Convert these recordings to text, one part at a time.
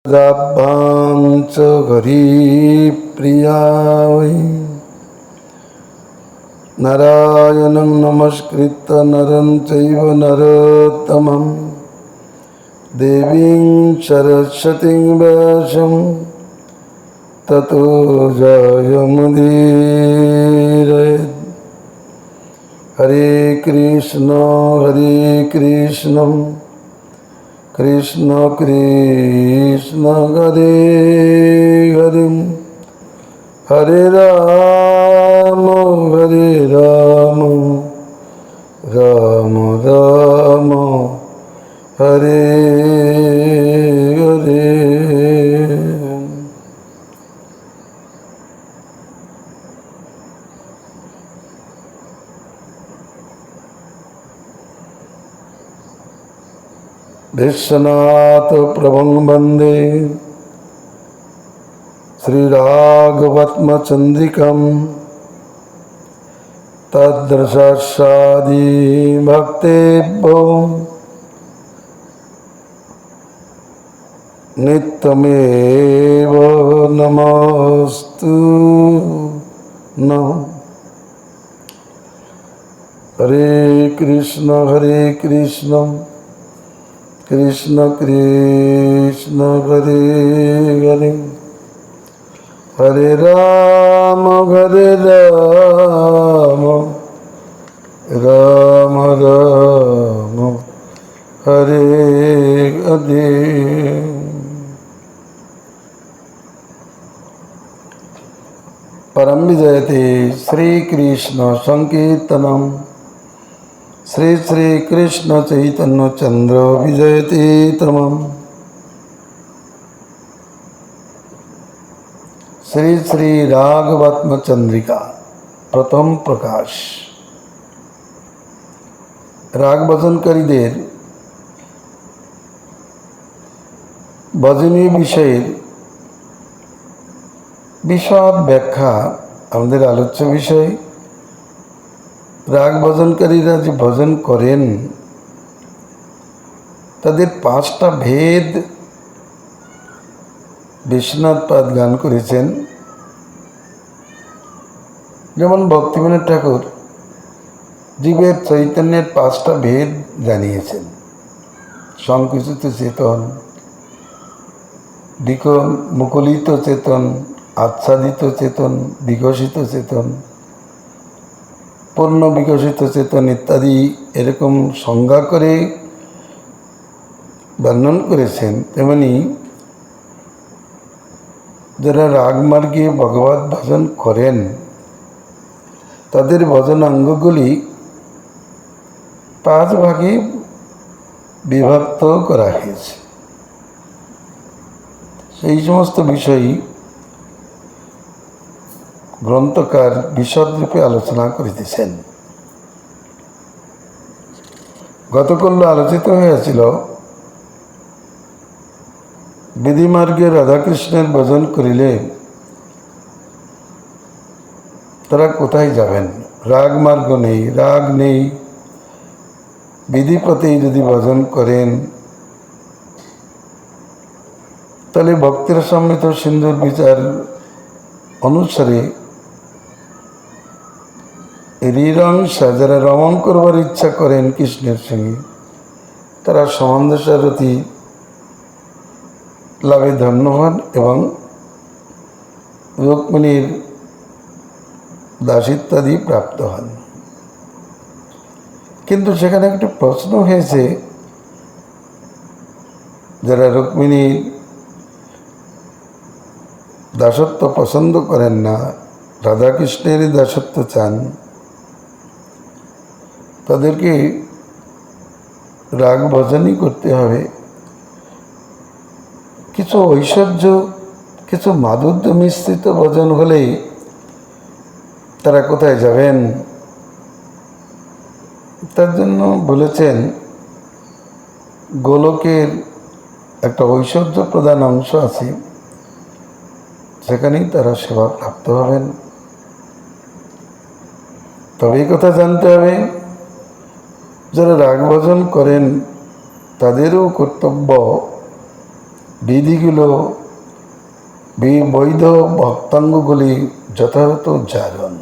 जाभ्यां च हरिप्रिया वै नारायणं नमस्कृत्य नरं चैव नरोत्तमं देवीं सरस्वतीं व्यासं ततो जयमुदीरयेत्। हरे कृष्ण कृष्ण कृष्ण हरे हरे हरे राम राम राम हरे हरे। विश्वनाथ प्रभुं वन्दे श्रीराघवत्मचन्द्रिकं तद्रसादि भक्तेभ्यो नित्यमेव नमस्तु नः। हरे कृष्ण कृष्ण कृष्ण हरे हरे हरे राम राम राम हरे हरे। परम विजयते श्री कृष्ण संकीर्तनम श्री श्री कृष्ण चैतन्य चंद्र विजयते तमम्। श्री श्री राघवात्म चंद्रिका प्रथम प्रकाश। राग भजनकारीদের ভজনীয় বিষয়ের বিশদ ব্যাখ্যা আমাদের আলোচ্য বিষয়। রাগ ভজনকারীরা যে ভজন করেন তাদের 5টা ভেদ বিশ্বনাথ পাদ গান করেছেন। যেমন ভক্তিবিনোদ ঠাকুর জীবের চৈতন্যের 5টা ভেদ জানিয়েছেন। সংকুচিত চেতন, মুকুলিত চেতন, আচ্ছাদিত চেতন, বিকশিত চেতন, পূর্ণ বিকশিত চেতন ইত্যাদি এরকম সংজ্ঞা করে বর্ণন করেছেন। তেমনি যারা রাগমার্গে ভগবত ভজন করেন তাদের ভজনাঙ্গগুলি 5 ভাগে বিভক্ত করা হয়েছে। সেই সমস্ত বিষয়ই গ্রন্থকার বিশদরূপে আলোচনা করিতেছেন। গতকাল আলোচিত হয়েছিল বিধিমার্গে রাধাকৃষ্ণের ভজন করিলে তারা কোথায় যাবেন? রাগ মার্গ নেই, রাগ নেই, বিধিপথেই যদি ভজন করেন তাহলে ভক্তের সম্মিত সিন্ধুর বিচার অনুসারে ঋরংসা যারা রমণ করবার ইচ্ছা করেন কৃষ্ণের সঙ্গে তারা সমন্ধসারথী লাভে ধন্য হন এবং রুক্মিণীর দাসিত্বাদি প্রাপ্ত হন। কিন্তু সেখানে একটি প্রশ্ন হয়েছে, যারা রুক্মিণীর দাসত্ব পছন্দ করেন না, রাধাকৃষ্ণেরই দাসত্ব চান, তাদেরকে রাগ ভজনই করতে হবে। কিছু ঐশ্বর্য, কিছু মাধুর্য মিশ্রিত ভজন হলেই তারা কোথায় যাবেন? তার জন্য বলেছেন গোলকের একটা ঐশ্বর্য প্রধান অংশ আছে, সেখানেই তারা সেবা প্রাপ্ত হবেন। তবে এই কথা জানতে হবে যারা রাগ ভজন করেন তাদেরও কর্তব্য বিধিগুলো বৈধ ভক্তাঙ্গগুলি যথাযথ উচ্চারণ।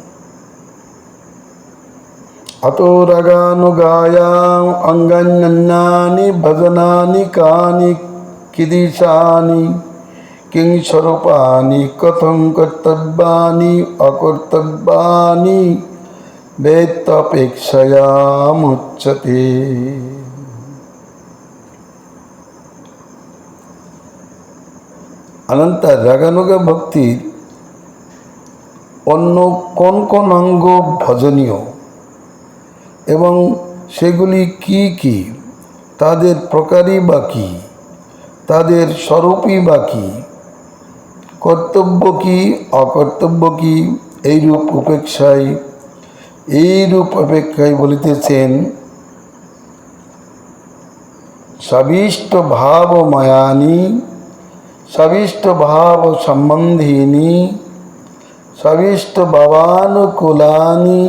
अतो रागानुगायां अंगान्यानि भजनानि कानि किदृशानि किं स्वरूपानि कथं कर्तव्यानि अकर्तव्यानि वेत्तपेक्षयामुच्यते। अनंतर रागानुग भक्ति অন্য কোন কোন অঙ্গ ভজনীয় এবং সেগুলি কি কি, তাদের প্রকারই বা কি, তাদের স্বরূপই বা কি, কর্তব্য কি অকর্তব্য কি, এইরূপ অপেক্ষায় বলিতেছেন সবিষ্ট ভাব মায়ানি সবিষ্ট ভাব সম্বন্ধীনি সবিষ্ট ভাবানুকূলানি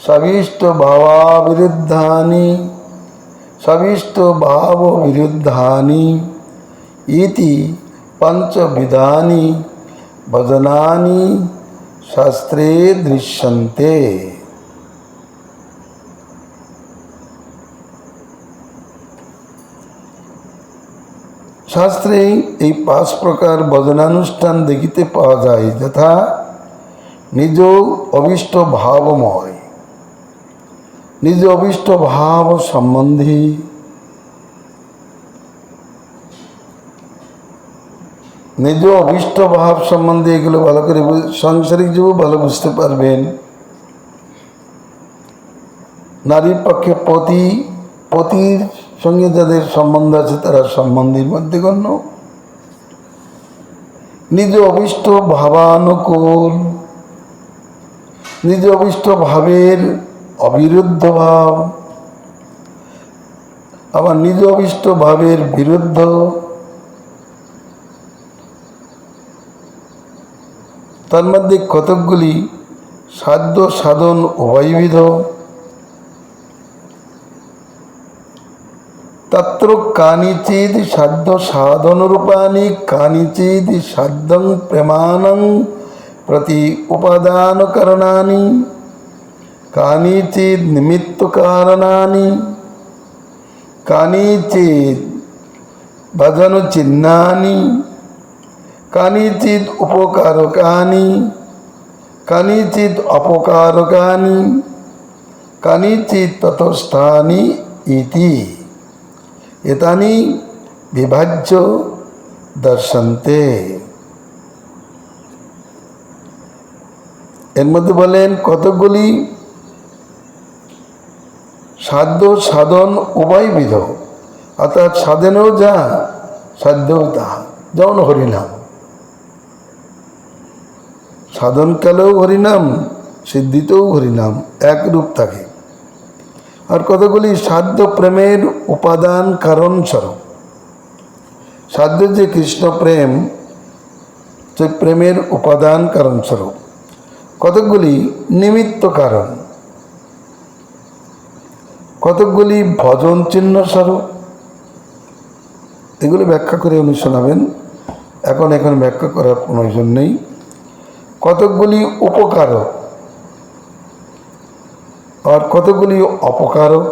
सविष्ट भावाविरुद्धानि सविष्ट भाव विरुद्धानि इति पंचविधानि भजनानि शास्त्रे दृश्यन्ते। शास्त्रे এই পাঁচ প্রকার ভজনানুষ্ঠান দেখিতে পাওয়া যায়, যথা নিজ অভিষ্ট ভাবময়, নিজ অভিষ্ট ভাব সম্বন্ধী, নিজ অভিষ্ট ভাব সম্বন্ধে, এগুলো ভালো করে সাংসারিক জীবও ভালো বুঝতে পারবেন। নারীর পক্ষে পতির সঙ্গে যাদের সম্বন্ধ আছে তারা সম্বন্ধীর মধ্যে গণ্য। নিজ অভিষ্ট ভাবানুকূল, নিজ অভিষ্ট ভাবের অবিরুদ্ধ ভাব, আবার নিজ অভিষ্ট ভাবের বিরুদ্ধ, তার মধ্যে কতকগুলি সাধ্য সাধন উভয়বিধ। তত্র কানিচিদ সাধ্য সাধন রূপানি কানিচিদ সাধ্যং প্রেমাণং প্রতি উপাদান করণানি कानिचित् निमित्त कारणानि कानिचित् भजन चिन्हानि कानिचित् उपकारकानि कानिचित् अपकारकानि कानिचित् तटस्थानि इति एतानि विभाज्य दर्शन्ते। এর মধ্যে বলেন কতকগুলি সাধ্য সাধন উভয়বিধ, অর্থাৎ সাধনেও যা সাধ্যও তা। যেমন হরিনাম, সাধনকালেও হরিনাম, সিদ্ধিতেও হরিনাম, একরূপ থাকে। আর কতগুলি সাধ্য প্রেমের উপাদান কারণ স্বরূপ। সাধ্য যে কৃষ্ণ প্রেম, সেই প্রেমের উপাদান কারণ স্বরূপ। কতকগুলি নিমিত্ত কারণ, কতকগুলি ভজন চিহ্ন স্বরূপ। এগুলো ব্যাখ্যা করে উনি শোনাবেন, এখন ব্যাখ্যা করার প্রয়োজন নেই। কতকগুলি উপকারক আর কতকগুলি অপকারক,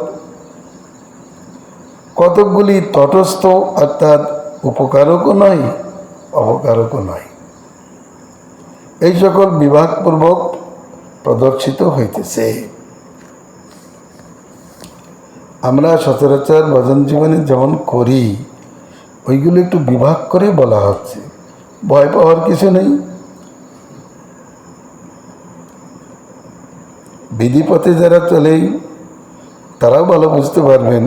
কতকগুলি তটস্থ অর্থাৎ উপকারকও নয় অপকারকও নয়। এই সকল বিভাগপূর্বক প্রদর্শিত হইতেছে। আমরা সচরাচর ভজন জীবনে যেমন করি ওইগুলো একটু বিভাগ করে বলা হচ্ছে, ভয় পাওয়ার কিছু নেই। বিধিপথে যারা চলে তারাও ভালো বুঝতে পারবেন,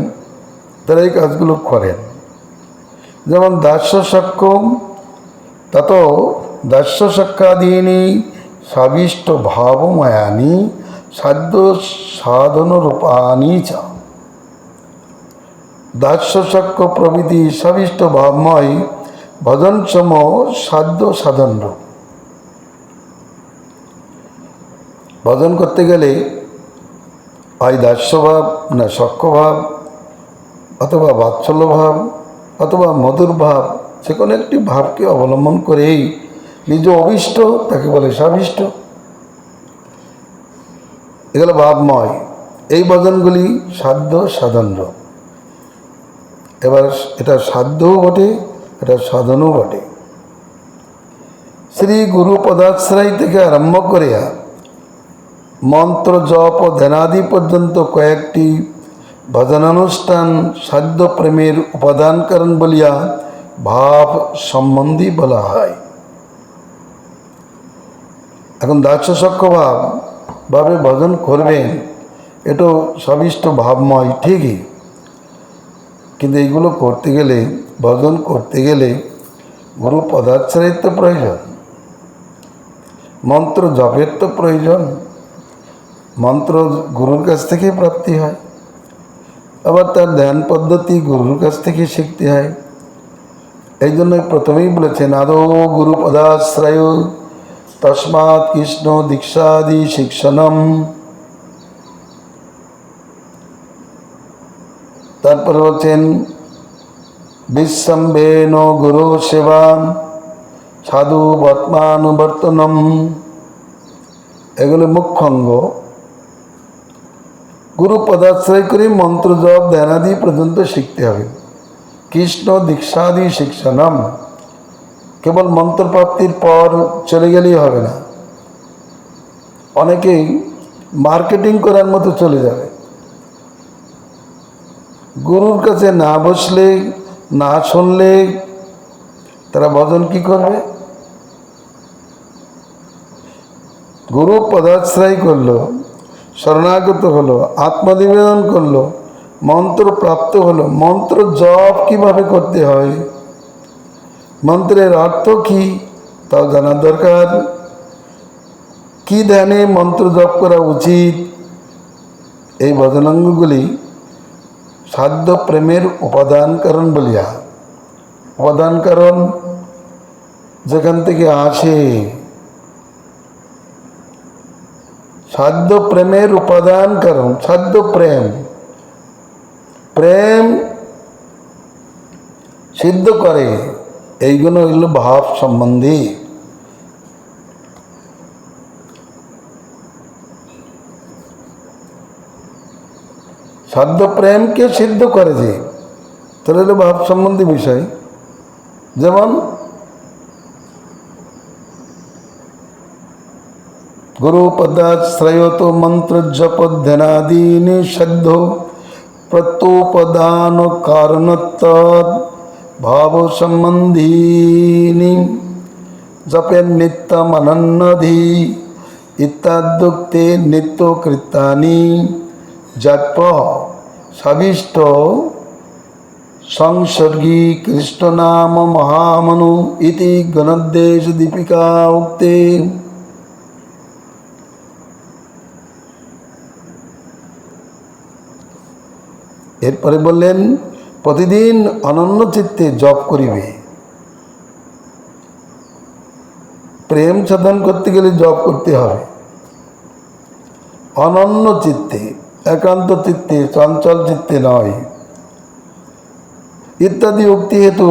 তারা এই কাজগুলো করেন। যেমন দাস্য সক্ষম তত দাস্য সক্ষাদীনি সাবিষ্ট ভাবমায়ানি সাধ্য সাধন রূপানি চ। দাস্য সক্ষ প্রভৃতি সাবিষ্ট ভাবময় ভজনসম সাধ্য সাধন রূপ। ভজন করতে গেলে হয় দাস্যভাব না সক্ষভাব, অথবা বাৎসল্য ভাব, অথবা মধুর ভাব, যে কোনো একটি ভাবকে অবলম্বন করেই নিজ অভীষ্ট তাকে বলে সাভিষ্ট। এগুলো ভাবময়। এই ভজনগুলি সাধ্য সাধনর। এবার এটা সাধ্যও বটে, এটা সাধনও বটে। শ্রী গুরু পদাশ্রয় থেকে আরম্ভ করিয়া মন্ত্র জপ ও ধ্যানাদি পর্যন্ত কয়েকটি ভজনানুষ্ঠান সাধ্য প্রেমের উপাদান কারণ বলিয়া ভাব সম্বন্ধী বলা হয়। এখন দাস্যসক্ষ ভাবে ভজন করবেন, এটাও সবিষ্ট ভাবময় ঠিকই, কিন্তু এইগুলো করতে গেলে, ভজন করতে গেলে গুরু পদাশ্রয়ের তো প্রয়োজন, মন্ত্র জপের তো প্রয়োজন। মন্ত্র গুরুর কাছ থেকে প্রাপ্তি হয়, আবার তার ধ্যান পদ্ধতি গুরুর কাছ থেকে শিখতে হয়। এই জন্যই প্রথমেই বলেছেন আদৌ গুরু পদাশ্রয় তস্মাৎ কৃষ্ণ দীক্ষাদি শিক্ষণম। তারপরে বলছেন বিশ্বম্ভেন গুরু সেবা সাধু বর্তমানুবর্তনম। এগুলো মুখ্য অঙ্গ। গুরু পদাশ্রয় করে মন্ত্র জপ ধ্যানাদি পর্যন্ত শিখতে হবে। কৃষ্ণ দীক্ষাদি শিক্ষণম, কেবল মন্ত্র প্রাপ্তির পর চলে গেলেই হবে না। অনেকেই মার্কেটিং করার মতো চলে যাবে। গুরুর কাছে না বসলে, না শুনলে তারা ভজন কি করবে? গুরু পদাশ্রয় করলো, শরণাগত হলো, আত্মনিবেদন করলো, মন্ত্র প্রাপ্ত হলো। মন্ত্র জপ কিভাবে করতে হয়, মন্ত্রের অর্থ কি তাও জানার দরকার। কি ধ্যানে মন্ত্র জপ করা উচিত, এই ভজনাঙ্গগুলি সাধ্য প্রেমের উপাদান কারণ বলিয়া। উপাদান কারণ যেখান থেকে আসে, সাধ্য প্রেমের উপাদান কারণ, সাধ্য প্রেম, প্রেম সিদ্ধ করে, এইগুলো হইল ভাব সম্বন্ধী। সাধ্য প্রেমকে সিদ্ধ করে যে, তাহলে হলো ভাব সম্বন্ধী বিষয়। যেমন গুরু পদাশ্রয়ত মন্ত্র জপ ধ্যানাদীনি সাধ্য প্রত্যুপদান কারণত্বৎ ভাব সম্বন্ধীনি জপের নিত্যম অনন্যধি ইত্যাদুক্তে নিত্য কৃতানি জপ সবিষ্ট সংসর্গী কৃষ্ণ নাম মহামনু ইতি গণোদ্দেশ দীপিকা উক্তে। এরপরে বললেন প্রতিদিন অনন্য চিত্তে জপ করিবে। প্রেম সাধন করতে গেলে জপ করতে হবে অনন্য চিত্তে, একান্ত চিত্তে, চঞ্চল চিত্তে নয়। ইত্যাদি উক্তি হেতু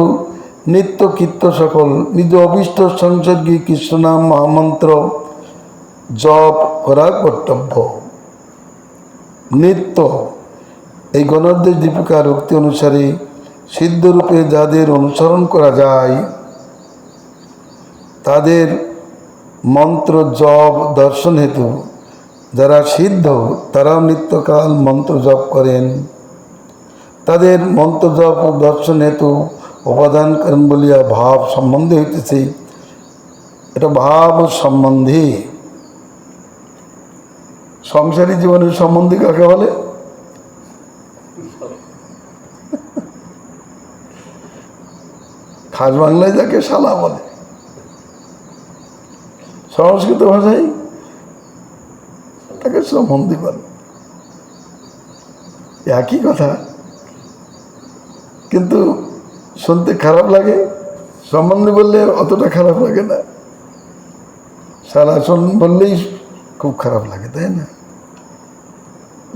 নিত্য কীর্ত সকল নিজ অভীষ্ট সংসর্গী কৃষ্ণনাম মহামন্ত্র জপ করা কর্তব্য। নিত্য এই গণোদ্দেশ দীপিকার উক্তি অনুসারে সিদ্ধরূপে যাদের অনুসরণ করা যায়, তাদের মন্ত্র জপ দর্শন হেতু যারা সিদ্ধ, তারাও নিত্যকাল মন্ত্র জপ করেন। তাদের মন্ত্র জপ দর্শন হেতু উপাদান করেন বলিয়া ভাব সম্বন্ধে হইতেছে। এটা ভাব সম্বন্ধী। সংসারী জীবনের সম্বন্ধে কাকে বলে? খাস বাংলায় যাকে শালা বলে, সংস্কৃত ভাষায় তাকে সম্বন্ধী বলে। একই কথা, কিন্তু শুনতে খারাপ লাগে। সম্বন্ধী বললে অতটা খারাপ লাগে না, শালা বললেই খুব খারাপ লাগে, তাই না?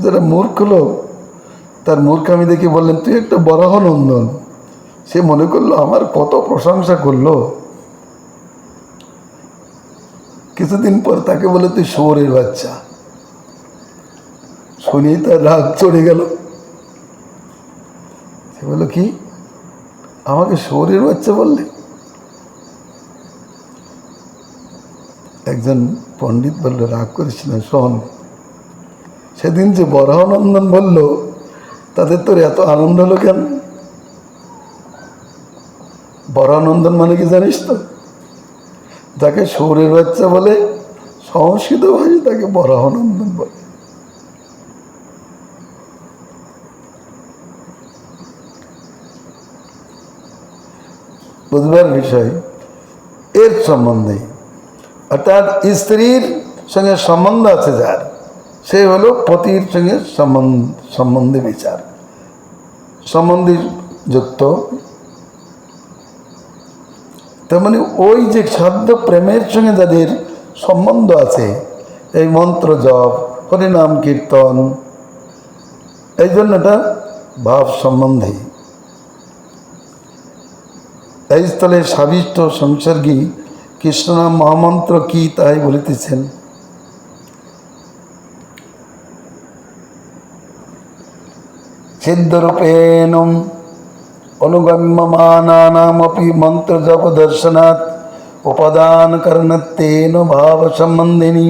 যারা মূর্খ লোক, তার মূর্খামি দেখে বললেন তুই একটা বরাহ নন্দন, সে মনে করলো আমার কত প্রশংসা করলো। কিছুদিন পর তাকে বলে তুই শুয়োরের বাচ্চা। শুনেই তার রাগ চড়ে গেল। সে বলল কি, আমাকে শুয়োরের বাচ্চা বললে? একজন পণ্ডিত বলল, রাগ করিস না, শোন, সেদিন যে বরাহনন্দন বলল তাদের তোর এত আনন্দ হলো কেন? বরাহনন্দন মানে কি জানিস তো? যাকে শুয়োরের বাচ্চা বলে সংস্কৃত ভাষায় তাকে বরাহনন্দন বলে। বুঝবার বিষয় এর সম্বন্ধে, অর্থাৎ স্ত্রীর সঙ্গে সম্বন্ধ আছে যার, সে হলো পতির সঙ্গে সম্বন্ধে বিচার সম্বন্ধে যুক্ত। তেমনি ওই যে সাধ্য প্রেমের সঙ্গে যাদের সম্বন্ধ আছে, এই মন্ত্র জপ, হরিনাম কীর্তন, এই জন্য এটা ভাব সম্বন্ধে। এই স্থলে সাবিষ্ট সংসর্গী কৃষ্ণনাম মহামন্ত্র কি তাই বলিতেছেন। সিদ্ধরূপেণ অনুগম্যমানানামপি মন্ত্র জপ দর্শনাৎ উপাদান কারণত্বেন ভাব সম্বন্ধিনী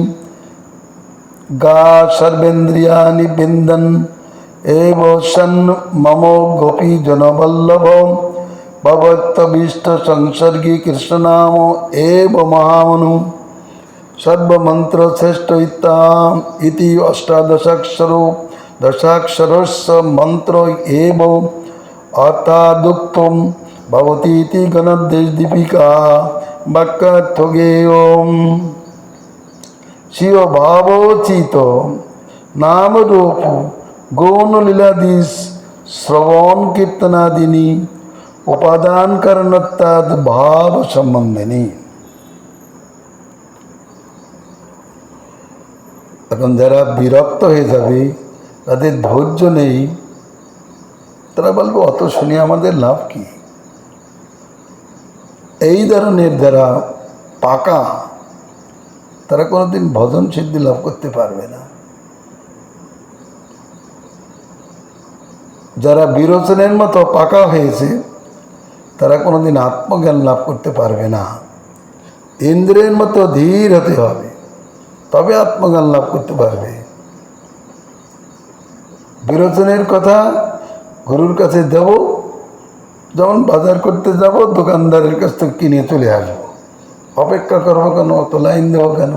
গা সর্বেন্দ্রিয়াণি বিন্দন এব সন মম গোপী জনবল্লভ ভগবত্তভীষ্ট সংসর্গী কৃষ্ণনাম এব মহামনু সর্বমন্ত্র শ্রেষ্ঠ ইতি দশাক্ষরস্য মন্ত্র এব অর্থাদুক্তম ভবতীতি গণদেশ দীপিকা বাক্যার্থগেয় শিব ভাবোচিত নাম রূপ গৌণ লীলাদিশ শ্রবণ কীর্তনাদিনী উপাদান কারণত্বাদ ভাব সম্বন্ধিনী। এখন যারা বিরক্ত হয়ে যাবে, তাদের ধৈর্য নেই, তারা বলবে অত শুনে আমাদের লাভ কি? এই ধরনের যারা পাকা, তারা কোনোদিন ভজন সিদ্ধি লাভ করতে পারবে না। যারা বিরোচনের মতো পাকা হয়েছে, তারা কোনোদিন আত্মজ্ঞান লাভ করতে পারবে না। ইন্দ্রের মতো ধীর হতে হবে, তবে আত্মজ্ঞান লাভ করতে পারবে। বিরোচনের কথা গুরুর কাছে যাব, যেমন বাজার করতে যাব, দোকানদারের কাছ থেকে কিনে চলে আসবো, অপেক্ষা করবো কেন, অত লাইন দেবো কেন?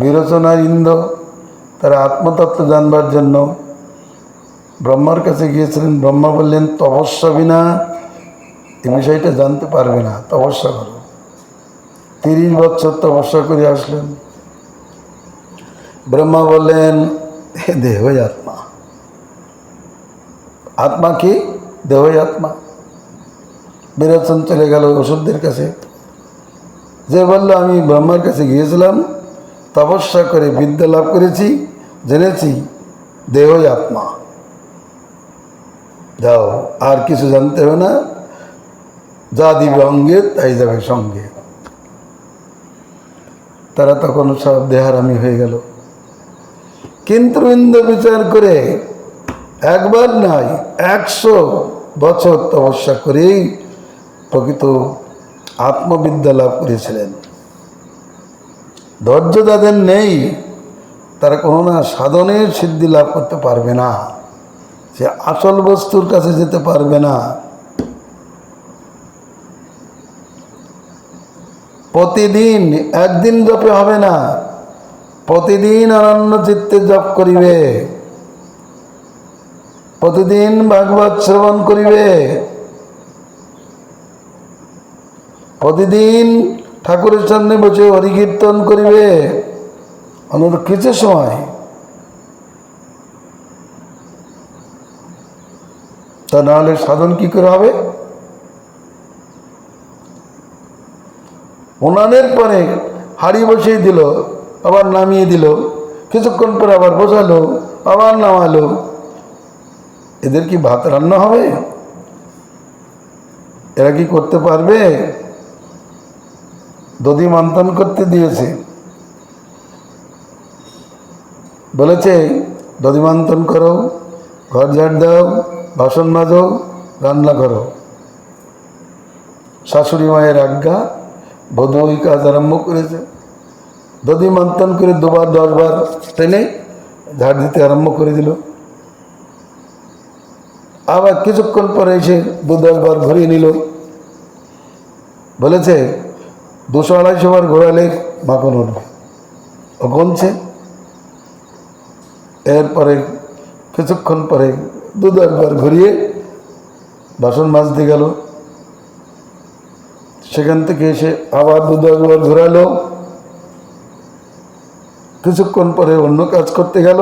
বিরোচনার ইন্দ্র তারা আত্মতত্ত্ব জানবার জন্য ব্রহ্মার কাছে গিয়েছিলেন। ব্রহ্মা বললেন, তপস্যা বিনা এই বিষয়টা জানতে পারবে না, তপস্যা করো। 30 বছর তপস্যা করে আসলেন। ব্রহ্মা বললেন, দেহই আত্মা। আত্মা কি? দেহই আত্মা। বিরোচন চলে গেল ওষুধদের কাছে। যে বলল, আমি ব্রহ্মার কাছে গিয়েছিলাম, তপস্যা করে বিদ্যা লাভ করেছি, জেনেছি দেহই আত্মা, যাও, আর কিছু জানতে হবে না, যা দিবে অঙ্গে তাই যাবে সঙ্গে। তারা তখন সব দেহারামি হয়ে গেল। কিন্তু ইন্দ্র বিচার করে একবার নয়, 100 বছর তপস্যা করেই প্রকৃত আত্মবিদ্যা লাভ করেছিলেন। ধৈর্য যাদের নেই, তারা কোনো না সাধনের সিদ্ধি লাভ করতে পারবে না, সে আসল বস্তুর কাছে যেতে পারবে না। প্রতিদিন একদিন জপে হবে না, প্রতিদিন অনন্য চিত্তে জপ করিবে, প্রতিদিন ভাগবত শ্রবণ করিবে, প্রতিদিন ঠাকুরের সামনে বসে হরিকীর্তন করিবে, অন্তত কিছু সময়। তা নাহলে সাধন কি করে হবে? উনানের পরে হাড়ি বসিয়ে দিল, আবার নামিয়ে দিল, কিছুক্ষণ পরে আবার বসালো, আবার নামালো, এদের কি ভাত রান্না হবে? এরা কি করতে পারবে? দধি মন্থন করতে দিয়েছে, বলেছে দধি মন্থন করো, ঘর ঝাড় দাও, বাসন মাজো, রান্না করো। শাশুড়ি মায়ের আজ্ঞা, বধূ ওই কাজ আরম্ভ করেছে। দধি মন্থন করে 2বার 10 বার টেনে ঝাড় দিতে আরম্ভ করে দিল। আবার কিছুক্ষণ পরে এসে 2-10 বার ঘুরিয়ে নিল। বলেছে 200-250 বার ঘোরালে মাখন উঠবে। ও গুনছে। এরপরে কিছুক্ষণ পরে 2-10 বার ঘুরিয়ে বাসন মাজতে গেল। সেখান থেকে এসে আবার 2-10 বার ঘোরালো। কিছুক্ষণ পরে অন্য কাজ করতে গেল।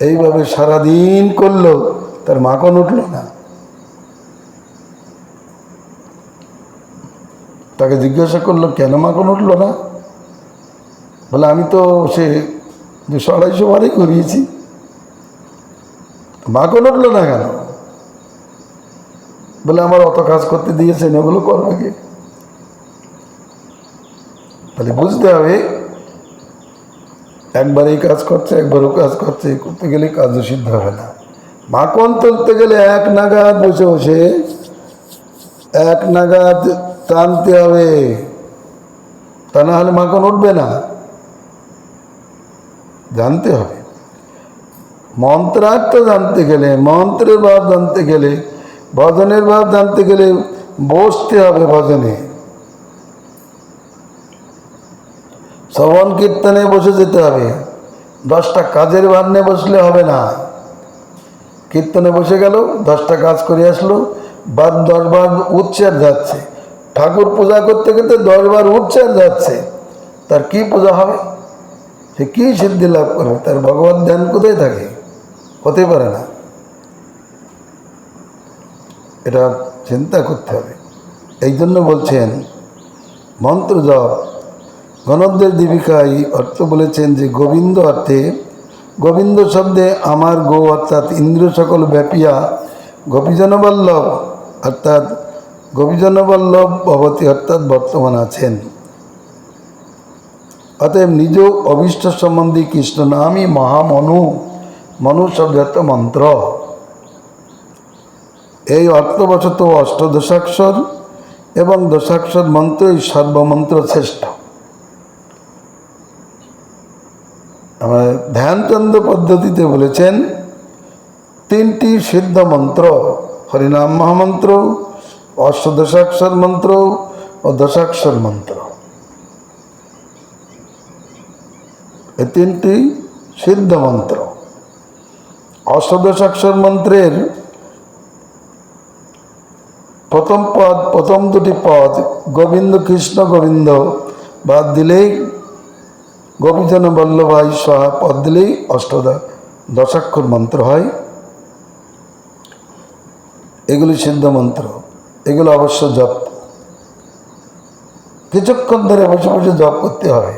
এইভাবে সারাদিন করলো, তার মাখন উঠল না। তাকে জিজ্ঞাসা করলো, কেন মাখন উঠল না? বলে, আমি তো সে 200-250 বারই করিয়েছি, মাখন উঠল না কেন? বলে, আমার অত কাজ করতে দিয়েছেন, ওগুলো করবে কি? তাহলে বুঝতে হবে, একবার এই কাজ করছে, একবার ও কাজ করছে, করতে গেলে কাজও সিদ্ধ হবে না। মাখন তুলতে গেলে এক নাগাদ বসে বসে এক নাগাদ টানতে হবে, তা না হলে মাখন উঠবে না। জানতে হবে মন্ত্রার্থ জানতে গেলে, মন্ত্রের ভাব জানতে গেলে, ভজনের ভাব জানতে গেলে বসতে হবে ভজনে। শ্রবণ কীর্তনে বসে যেতে হবে। 10টা কাজের ভাব নিয়ে বসলে হবে না। কীর্তনে বসে গেল, 10টা কাজ করে আসলো, 10 বার উঠছে আর যাচ্ছে। ঠাকুর পূজা করতে করতে 10 বার উঠছে আর যাচ্ছে, তার কি পূজা হবে? সে কি সিদ্ধি লাভ করবে? তার ভগবত ধ্যান কোথায় থাকে? হতে পারে না। এটা চিন্তা করতে হবে। এই জন্য বলছেন মন্ত্র জপ। গণদ্বের দীপিকায় অর্থ বলেছেন যে গোবিন্দ অর্থে, গোবিন্দ শব্দে আমার গো অর্থাৎ ইন্দ্র সকল ব্যাপিয়া গোপীজনবল্লভ অর্থাৎ গোপীজনবল্লভ ভবতী অর্থাৎ বর্তমান আছেন। অতএব নিজ অভীষ্ট সম্বন্ধী কৃষ্ণ নামই মহামনু, মনু শব্দ মন্ত্র। এই অর্থবশত অষ্টদশাক্ষর এবং দশাক্ষর মন্ত্রই সর্বমন্ত্র শ্রেষ্ঠ। আমার ধ্যানচন্দ্র পদ্ধতিতে বলেছেন 3টি সিদ্ধ মন্ত্র, হরিনাম মহামন্ত্র, অষ্টদশাক্ষর মন্ত্র ও দশাক্ষর মন্ত্র। এই 3টি সিদ্ধ মন্ত্র। অষ্টদশাক্ষর মন্ত্রের প্রথম পদ, প্রথম 2টি পদ গোবিন্দ কৃষ্ণ গোবিন্দ বাদ দিলেই, গোপীজন বল্লভাই সহা পদ দিলেই দশাক্ষর মন্ত্র হয়। এগুলি সিদ্ধ মন্ত্র। এগুলো অবশ্য জপ, কিছুক্ষণ ধরে বসে বসে জপ করতে হবে।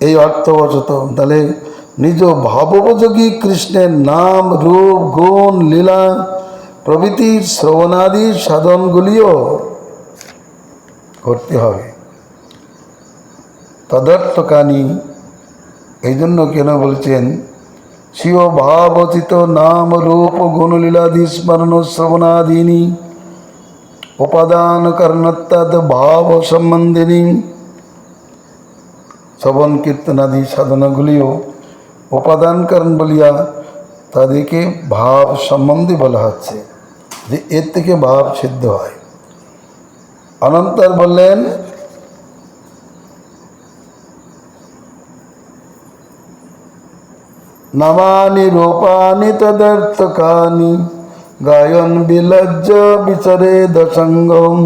এই অর্থবশত তাহলে নিজ ভাবোপযোগী কৃষ্ণের নাম, রূপ, গুণ, লীলা প্রভৃতির শ্রবণাদি সাধনগুলিও করতে হবে। তদর্থকানি, এই জন্য কেন বলছেন স্বীয় ভাবচিত নাম রূপ গুণলীলাদি স্মরণ শ্রবণাদিনী উপাদান কারণত্বাদ ভাব সম্বন্ধিনী। শ্রবণ কীর্তনাদি সাধনাগুলিও উপাদান কারণ বলিয়া তাদেরকে ভাব সম্বন্ধে বলা হচ্ছে, যে এর থেকে ভাব সিদ্ধ হয়। অনন্তর বললেন নামানি রূপানি তদর্থকানি গায়ন বিলজ্জ বিচরে দসঙ্গম।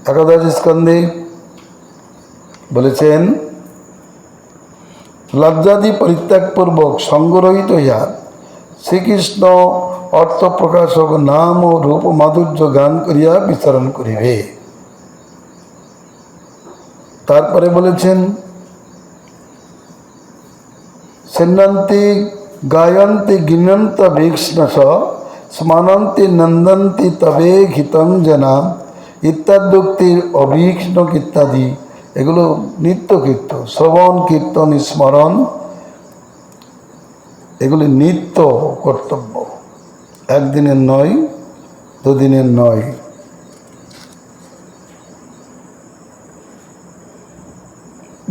11 স্কন্ধে বলেছেন লজ্জাদি পরিত্যাগপূর্বক সঙ্গরহিত হইয়া শ্রীকৃষ্ণ অর্থ প্রকাশক নাম ও রূপ মাধুর্য গান করিয়া বিচরণ করিবে। ছিন্নন্তি গায়ন্তি গিনন্ত ভীক্ষ্ণস স্মরন্তি নন্দন্তি তবে হিতং জনা ইত্যাদ্যুক্তির অভীক্ষ্ণ ইত্যাদি, এগুলো নিত্য কীর্তন, শ্রবণ কীর্তন স্মরণ, এগুলি নিত্য কর্তব্য, একদিনের নয়, দুদিনের নয়।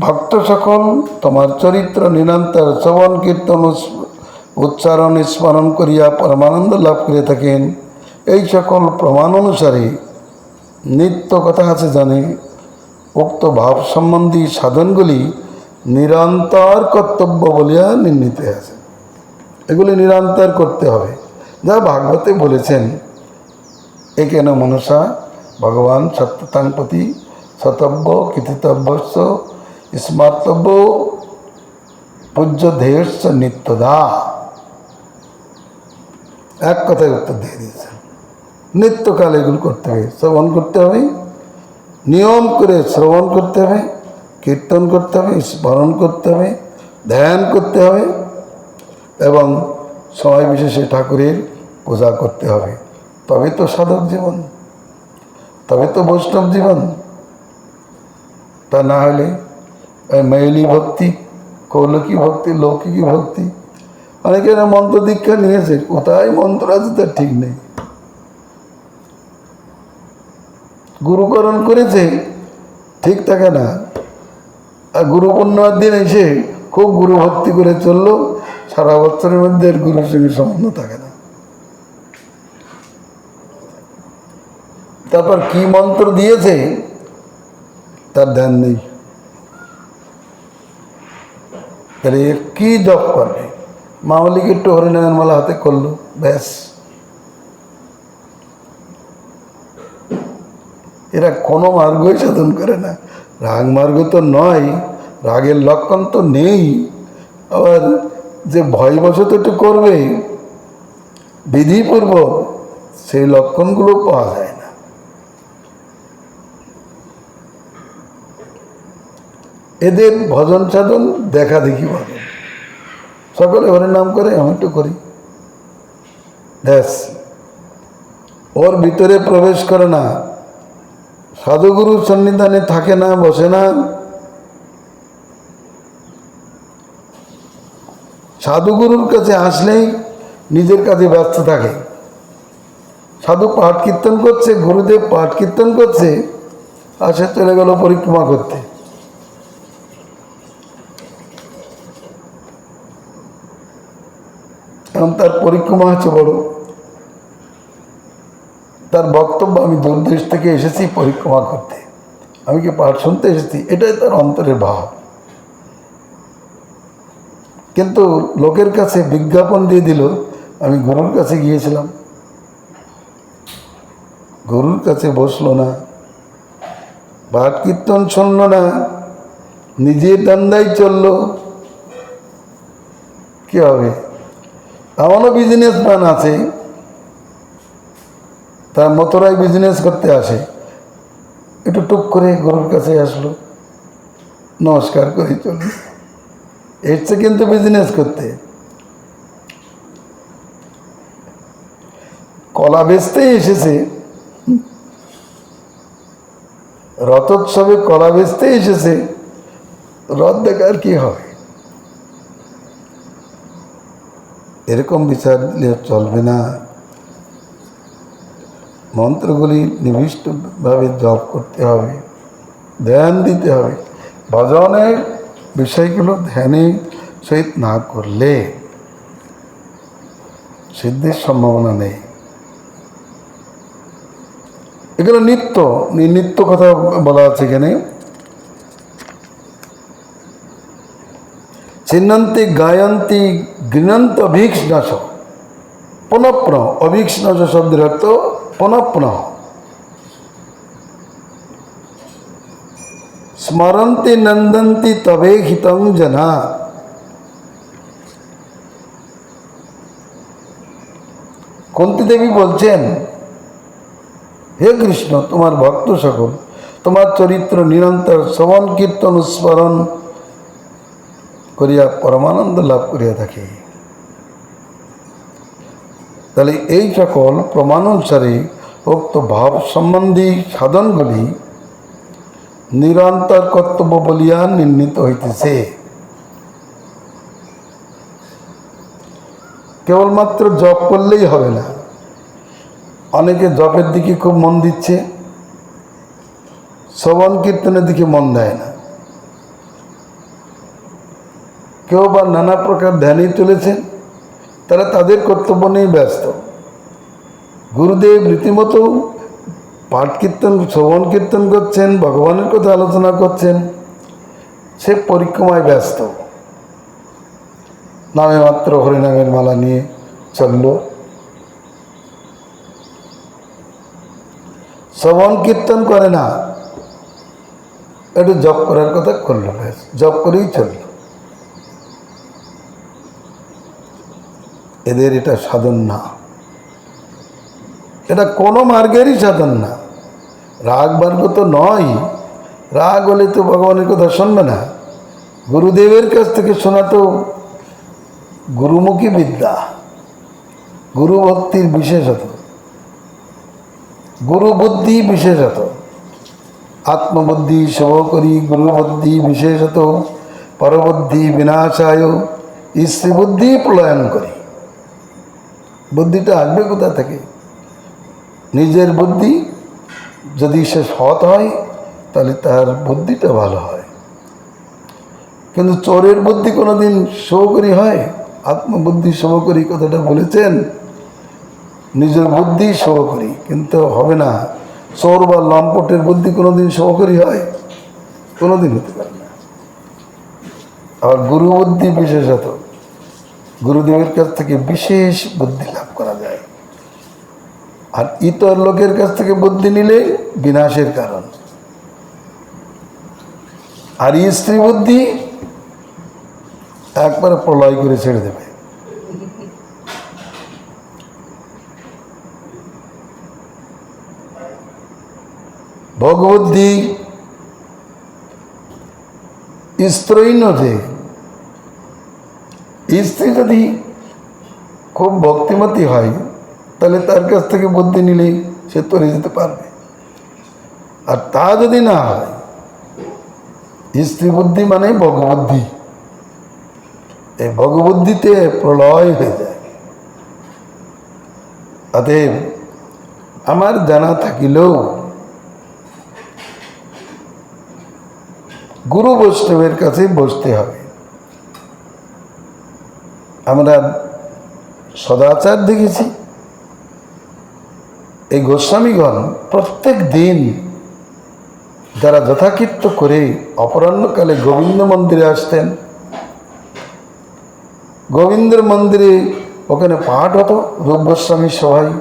ভক্ত সকল তোমার চরিত্র নিরন্তর শ্রবণ কীর্তন উচ্চারণ স্মরণ করিয়া পরমানন্দ লাভ করে থাকেন। এই সকল প্রমাণ অনুসারে নিত্য কথা আছে জানে উক্ত ভাব সম্বন্ধী সাধনগুলি নিরন্তর কর্তব্য বলিয়া নির্ণীত আছে। এগুলি নিরন্তর করতে হবে, যা ভাগবতে বলেছেন। একেন মনসা ভগবান সত্যতাং প্রতি সতব্য কৃতিতব্যস্য স্মার্তব্য পূজ্য ধেয়স্য নিত্যদা। এক কথায় উত্তর দিয়ে দিয়েছেন। নিত্যকাল এগুলো করতে হবে, শ্রবণ করতে হবে, নিয়ম করে শ্রবণ করতে হবে, কীর্তন করতে হবে, স্মরণ করতে হবে, ধ্যান করতে হবে এবং সময় বিশেষে ঠাকুরের পূজা করতে হবে। তবে তো সাধক জীবন, তবে তো বৈষ্ণব জীবন। তা না হলে মেয়েলি ভক্তি, কৌলকি ভক্তি, লৌকিকী ভক্তি। অনেকে মন্ত্র দীক্ষা নিয়েছে, কোথায় মন্ত্র আছে তার ঠিক নেই। গুরুকরণ করেছে, ঠিক থাকে না। আর গুরু পূর্ণিমার দিন এসে খুব গুরু ভক্তি করে চললো, সারা বছরের মধ্যে আর গুরুর সঙ্গে সম্বন্ধ থাকে না। তারপর কি মন্ত্র দিয়েছে তার ধ্যান নেই। তাহলে কি জপ করবে? মামলিকে একটু হরিনারায়ণ মালা হাতে করলো, ব্যাস। এরা কোনো মার্গই সাধন করে না। রাগ মার্গ তো নয়, রাগের লক্ষণ তো নেই। আবার যে ভয়বশত একটু করবে বিধিপূর্বক, সেই লক্ষণগুলো পাওয়া যায় না। এদের ভজন সাধন দেখা দেখি ভাবে, সকলে হরির নাম করে, আমি একটু করি, ব্যাস। ওর ভিতরে প্রবেশ করে না, সাধুগুরুর সন্নিধানে থাকে না, বসে না। সাধুগুরুর কাছে আসলেই নিজের কাছে ব্যস্ত থাকে। সাধু পাঠ কীর্তন করছে, গুরুদেব পাঠ কীর্তন করছে, আর সে চলে গেল পরিক্রমা করতে। এখন তার পরিক্রমা হচ্ছে বড়, তার বক্তব্য আমি দূর দেশ থেকে এসেছি পরিক্রমা করতে, আমি কি পাঠ শুনতে এসেছি, এটাই তার অন্তরের ভাব। কিন্তু লোকের কাছে বিজ্ঞাপন দিয়ে দিল আমি গুরুর কাছে গিয়েছিলাম। গুরুর কাছে বসলো না, পাঠ কীর্তন শুনল না, নিজের দান্দাই চললো, কি হবে? এমনও বিজনেসম্যান আছে, তার মতরাই বিজনেস করতে আসে, একটু টুক করে গুরুর কাছে আসলো, নমস্কার করে চলল, এসছে কিন্তু বিজনেস করতে। কলা বেচতেই এসেছে, রথোৎসবে কলা বেচতেই এসেছে, রথ দেখার কি হবে? এরকম বিচার দিলে চলবে না। মন্ত্রগুলি নিবিষ্টভাবে জপ করতে হবে, ধ্যান দিতে হবে। ভজনের বিষয়গুলো ধ্যানে সহিত না করলে সিদ্ধির সম্ভাবনা নেই। এগুলো নিত্য নিত্য কথা বলা আছে এখানে। চিহ্নন্তি গায়ন্তি গৃণন্ত অভীক্ষ্ণস, পুনঃ অভীক্ষ্ণস শব্দের অর্থ পুনঃ। স্মরন্তি নন্দন্তি তবে হিতং জনা। কুন্তী দেবী বলছেন, হে কৃষ্ণ, তোমার ভক্ত সকল তোমার চরিত্র নিরন্তর শ্রবণ কীর্তন স্মরণ করিয়া পরমানন্দ লাভ করিয়া থাকি। তাহলে এই সকল প্রমাণানুসারে উক্ত ভাব সম্বন্ধী সাধনগুলি নিরন্তর কর্তব্য বলিয়া নির্ণীত হইতেছে। কেবলমাত্র জপ করলেই হবে না। অনেকে জপের দিকে খুব মন দিচ্ছে, শ্রবণ কীর্তনের দিকে মন দেয় না। কেউ বা নানা প্রকার ধ্যানে চলেছেন, তারা তাদের কর্তব্য নিয়ে ব্যস্ত। গুরুদেব রীতিমতো পাঠ কীর্তন শ্রবণ কীর্তন করছেন, ভগবানের কথা আলোচনা করছেন, সে পরিক্রমায় ব্যস্ত, নামে মাত্র হরিনামের মালা নিয়ে চলল। শ্রবণ কীর্তন করে না, একটু জপ করার কথা করলো, জপ করেই চলল। এদের এটা সাধন না, এটা কোনো মার্গেরই সাধন না। রাগ মার্গ তো নয়। রাগ হলে তো ভগবানের কথা শুনবে না। গুরুদেবের কাছ থেকে শোনা তো গুরুমুখী বিদ্যা, গুরু ভক্তির বিশেষত, গুরু বুদ্ধি বিশেষত। আত্মবুদ্ধি শুভ করি, গুরু বুদ্ধি বিশেষত, পরবুদ্ধি বিনাশায়, স্ত্রী বুদ্ধি প্রলয়ন করি। বুদ্ধিটা আসবে কোথা থেকে? নিজের বুদ্ধি যদি সে সৎ হয় তাহলে তার বুদ্ধিটা ভালো হয়। কিন্তু চোরের বুদ্ধি কোনোদিন শুভকরী হয়? আত্মবুদ্ধি শুভকরী কথাটা বলেছেন, নিজের বুদ্ধি শুভকরী, কিন্তু হবে না। চোর বা লম্পটের বুদ্ধি কোনোদিন শুভকরী হয়? কোনোদিন হতে পারে না। আবার গুরু বুদ্ধি বিশেষত, গুরুদেবের কাছ থেকে বিশেষ বুদ্ধি লাভ করা যায়। আর ইতর লোকের কাছ থেকে বুদ্ধি নিলে বিনাশের কারণ। আর স্ত্রী বুদ্ধি একবারে প্রলয় করে ছেড়ে দেবে। ভগবুদ্ধি স্ত্রৈনতে, স্ত্রী যদি খুব ভক্তিমতী হয় তাহলে তার কাছ থেকে বুদ্ধি নিলেই সে তরে যেতে পারবে। আর তা যদি না হয়, স্ত্রী বুদ্ধি মানে ভগবুদ্ধি, এই ভগবুদ্ধিতে প্রলয় হয়ে যায়। অতএব আমার জানা থাকিলেও গুরু বৈষ্ণবের কাছে বসতে হবে। আমরা সদাচার দেখেছি, এই গোস্বামীগণ প্রত্যেক দিন যারা যথাকীর্ত করে অপরাহ্নকালে গোবিন্দ মন্দিরে আসতেন। গোবিন্দের মন্দিরে ওখানে পাঠ হতো, রূপ গোস্বামী সভায়,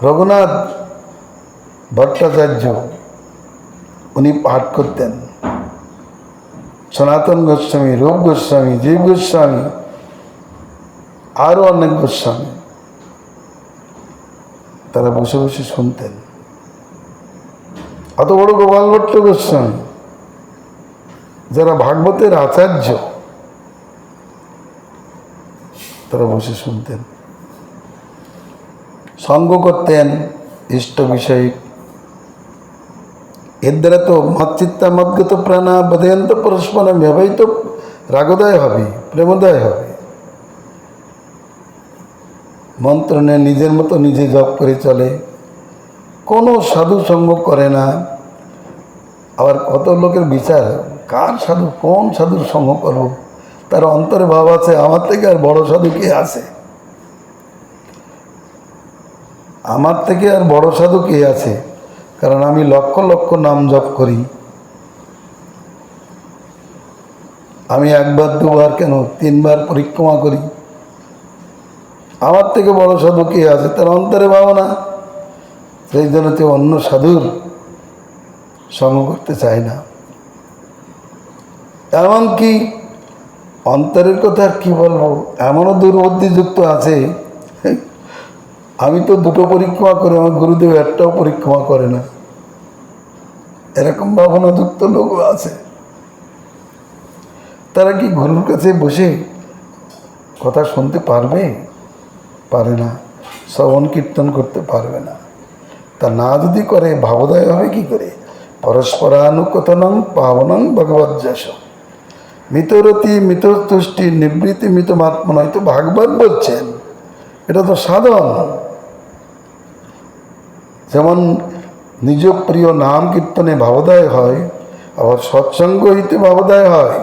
রঘুনাথ ভট্টাচার্য উনি পাঠ করতেন, সনাতন গোস্বামী, রূপ গোস্বামী, জীব গোস্বামী, আরও অনেক গোস্বামী, তারা বসে বসে শুনতেন। অত বড় গোপাল ভট্ট গোস্বামী, যারা ভাগবতের আচার্য, তারা বসে শুনতেন, সঙ্গ করতেন ইষ্ট বিষয়ে। এর দ্বারা তো মৎচিত্তা মদ্গত প্রাণা বদয়ন্ত পরস্পর ভেবেই তো রাগোদয় হবে, প্রেমোদয় হবে। মন্ত্র নিয়ে নিজের মতো নিজে জপ করে চলে, কোনো সাধু সঙ্গ করে না। আবার কত লোকের বিচার, কার সাধু, কোন সাধুর সঙ্গ করব? তার অন্তরে ভাব আছে আমার থেকে আর বড় সাধু কে আছে, আমার থেকে আর বড় সাধু কে আছে? কারণ আমি লক্ষ লক্ষ নাম জপ করি, আমি একবার দুবার কেন 3 বার পরিক্রমা করি, আমার থেকে বড় সাধু কে আছে? তার অন্তরে ভাবনা। সেই জন্য তো অন্য সাধুর সঙ্গ করতে চায় না। এমনকি অন্তরের কথা আর কি বলবো, এমনও দুর্বুদ্ধিযুক্ত আছে, আমি তো 2টো পরিক্রমা করি, আমার গুরুদেব 1টাও পরিক্রমা করে না, এরকম ভাবনাযুক্ত লোকও আছে। তারা কি গুরুর কাছে বসে কথা শুনতে পারবে? পারে না। শ্রবণ কীর্তন করতে পারবে না। তা না যদি করে ভাবোদয় হবে কি করে? পরস্পরানুকথনং পাবনং ভগবজ্জাস মিতরতি মিততুষ্টি নিবৃত্তি মিতমাত্মা নয় তো ভাগবত বলছেন। এটা তো সাধন। যেমন নিজ প্রিয় নাম কীর্তনে ভাবোদয় হয়, আবার সৎসঙ্গ হইতে ভাবোদয় হয়।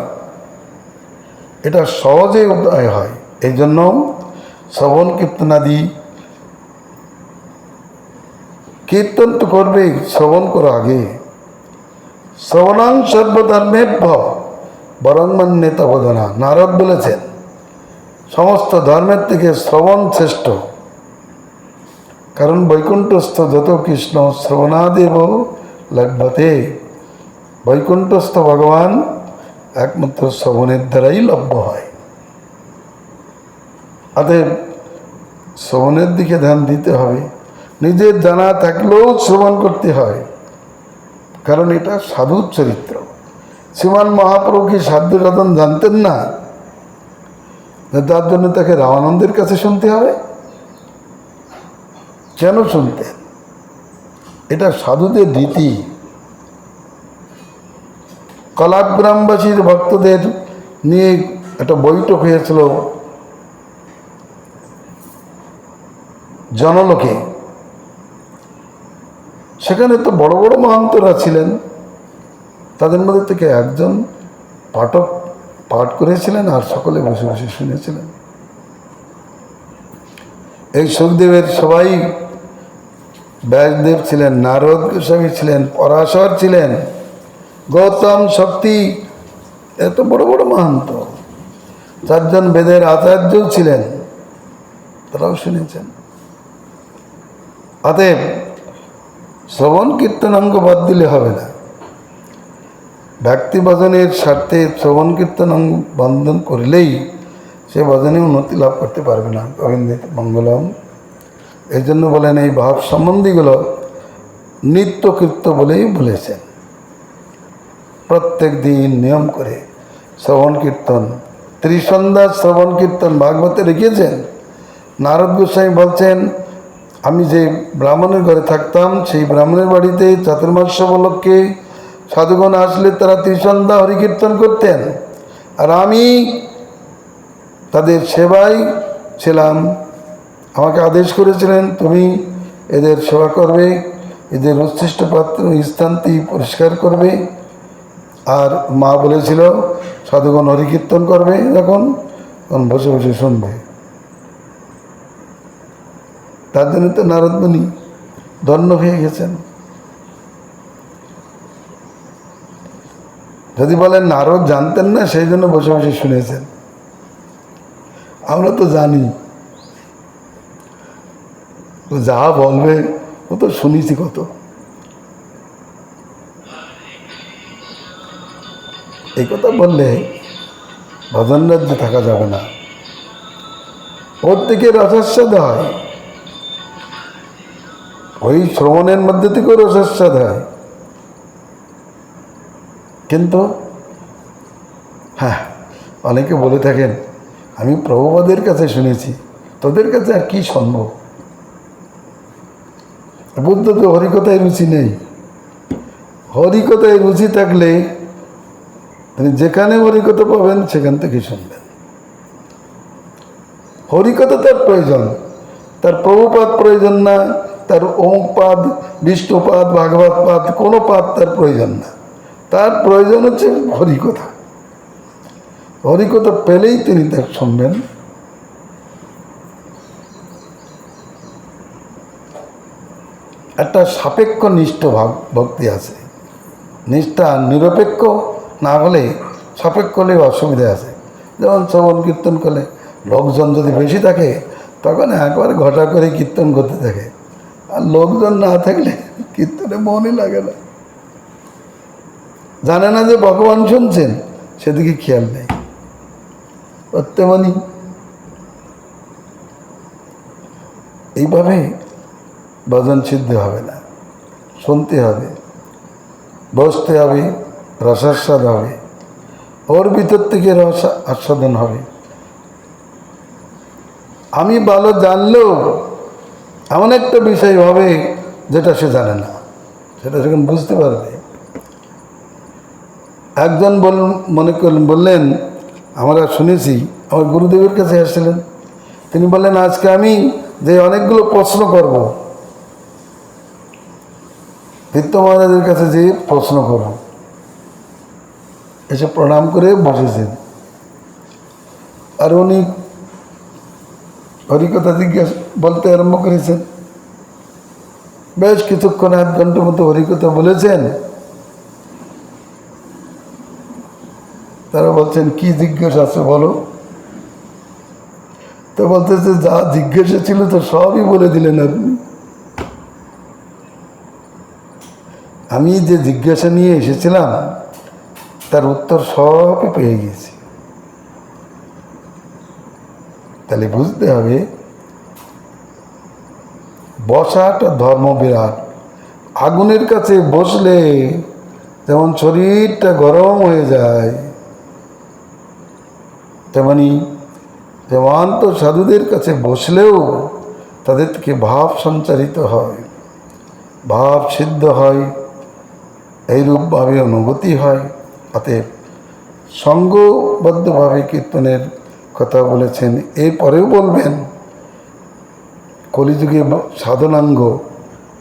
এটা সহজে উদয় হয়। এই জন্য শ্রবণ কীর্তনাদি কীর্তন তো করবে, শ্রবণ করো আগে। শ্রবণাং সর্বধর্মেভ্য বরং মান্যে তবদনা। নারদ বলেছেন সমস্ত ধর্মের থেকে শ্রবণ শ্রেষ্ঠ। কারণ বৈকুণ্ঠস্থ যত কৃষ্ণ শ্রবণাদেব লভ্যতে। বৈকুণ্ঠস্থ ভগবান একমাত্র শ্রবণের দ্বারাই লভ্য হয়। অতএব শ্রবণের দিকে ধ্যান দিতে হবে। নিজের জানা থাকলেও শ্রবণ করতে হয়, কারণ এটা সাধুর চরিত্র। শ্রীমান মহাপ্রভু কি সাধ্য সাধন জানতেন না? তার জন্য তাকে রামানন্দের কাছে শুনতে হবে? কেন শুনতেন? এটা সাধুদের রীতি। কলাগ্রামবাসীর ভক্তদের নিয়ে একটা বৈঠক হয়েছিল জনলোকে। সেখানে তো বড় বড় মহান্তরা ছিলেন। তাদের মধ্যে থেকে একজন পাঠক পাঠ করেছিলেন, আর সকলে বসে বসে শুনেছিলেন। এই সুখদেবের সবাই, ব্যাসদেব ছিলেন, নারদ গোস্বামী ছিলেন, পরাশর ছিলেন, গৌতম, শক্তি, এত বড় বড় মহান্ত। চারজন বেদের আচার্যও ছিলেন, তারাও শুনেছেন। অতএব শ্রবণ কীর্তনাঙ্গ বাদ দিলে হবে না। ভক্তি ভজনের স্বার্থে শ্রবণ কীর্তন বন্ধন করলেই সে ভজনে উন্নতি লাভ করতে পারবে না। গোবিন্দ মঙ্গলম। এই জন্য বলেন এই ভাব সম্বন্ধীগুলো নিত্যকৃত্য বলেই বলেছেন। প্রত্যেক দিন নিয়ম করে শ্রবণ কীর্তন, ত্রিসন্ধ্যা শ্রবণ কীর্তন ভাগবতে রেখেছেন। নারদ গোস্বামী বলছেন, আমি যে ব্রাহ্মণের ঘরে থাকতাম, সেই ব্রাহ্মণের বাড়িতে চাতুর্মাস্য উপলক্ষে সাধুগণ আসলে তারা ত্রিসন্ধ্যা হরিকীর্তন করতেন, আর আমি তাদের সেবায় ছিলাম। আমাকে আদেশ করেছিলেন, তুমি এদের সেবা করবে, এদের উচ্ছিষ্ট পাত্র স্থানটি পরিষ্কার করবে। আর মা বলেছিল সাধুগণ হরিকীর্তন করবে, তখন বসে বসে শুনবে। তার জন্য তো নারদমুনি ধন্য হয়ে গেছেন। যদি বলেন নারদ জানতেন না, সেই জন্য বসে বসে শুনেছেন, আমরা তো জানি। যা বলবে ও তো শুনেছি কত। এই কথা বললে ভজন রাজ্যে থাকা যাবে না। ওর থেকে রসাস্বাদ হয়, ওই শ্রবণের মধ্যে থেকেও রসাস্বাদ হয়। কিন্তু হ্যাঁ, অনেকে বলে থাকেন আমি প্রভুপাদের কাছে শুনেছি, তোদের কাছে আর কি শুনবো? বুদ্ধ তো হরিকথায় রুচি নেই। হরিকথায় রুচি থাকলে তিনি যেখানে হরিকথা পাবেন সেখান থেকে শুনবেন। হরিকথা তার প্রয়োজন, তার প্রভুপাদ প্রয়োজন না, তার অমুক পাদ, বিষ্ণুপাদ, ভাগবত পাদ, কোনো পাদ তার প্রয়োজন না। তার প্রয়োজন হচ্ছে হরিকথা। হরিকথা পেলেই তিনি তার শুনবেন। একটা সাপেক্ষ নিষ্ঠ ভক্তি আছে। নিষ্ঠা নিরপেক্ষ না হলে সাপেক্ষ হলে অসুবিধা আছে। যেমন শ্রবণ কীর্তন করলে লোকজন যদি বেশি থাকে তখন একবার ঘটা করে কীর্তন করতে থাকে, আর লোকজন না থাকলে কীর্তনে মনই লাগে না। জানে না যে ভগবান শুনছেন, সেদিকে খেয়াল নেই। তেমনি এইভাবে ভজন সিদ্ধ হবে না। শুনতে হবে, বসতে হবে, রসাস্বাদ হবে। ওর ভিতর থেকে রস আস্বাদন হবে। আমি ভালো জানলেও এমন একটা বিষয় হবে যেটা সে জানে না, সেটা সেখানে বুঝতে পারবে। একজন মনে করলেন, বললেন, আমরা শুনেছি, আমার গুরুদেবের কাছে আসছিলেন, তিনি বললেন, আজকে আমি যে অনেকগুলো প্রশ্ন করব, তীর্থ মহারাজের কাছে যে প্রশ্ন করব, এসে প্রণাম করে বসেছেন। আর উনি হরিকথা জিজ্ঞাসা বলতে আরম্ভ করেছেন। বেশ কিছুক্ষণ 1 ঘন্টার মতো হরিকথা বলেছেন। তারা বলছেন, কি জিজ্ঞাসা আছে বলো। তো বলতেছে, যা জিজ্ঞাসা ছিল তো সবই বলে দিলেন আপনি। আমি যে জিজ্ঞাসা নিয়ে এসেছিলাম তার উত্তর সবই পেয়ে গেছি। তাহলে বুঝতে হবে, বসাটা ধর্ম বিরাট। আগুনের কাছে বসলে যেমন শরীরটা গরম হয়ে যায়, তেমনি দেবান্ত সাধুদের কাছে বসলেও তাদের থেকে ভাব সঞ্চারিত হয়, ভাব সিদ্ধ হয়, এইরূপভাবে অনুভূতি হয়। অতএব সঙ্গবদ্ধভাবে কীর্তনের কথা বলেছেন। এরপরেও বলবেন, কলিযুগে সাধনাঙ্গ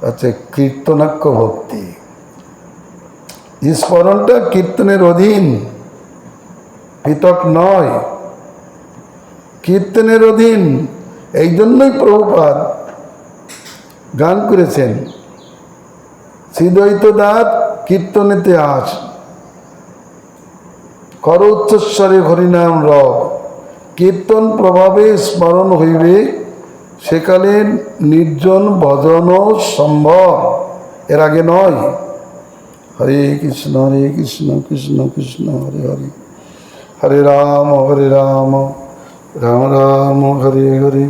হচ্ছে কীর্তনাক্ষ ভক্তি। স্মরণটা কীর্তনের অধীন, পৃথক নয়, কীর্তনের অধীন। এই জন্যই প্রভুপাদ গান করেছেন, শ্রীদ্বৈত দাঁত কীর্তনেতে আস, কর উচ্চস্বরে হরিনাম রব, কীর্তন প্রভাবে স্মরণ হইবে, সেকালে নির্জন ভজন সম্ভব। এর আগে নয়। হরে কৃষ্ণ কৃষ্ণ কৃষ্ণ হরে হরে, হরে রাম রাম রাম হরে হরে।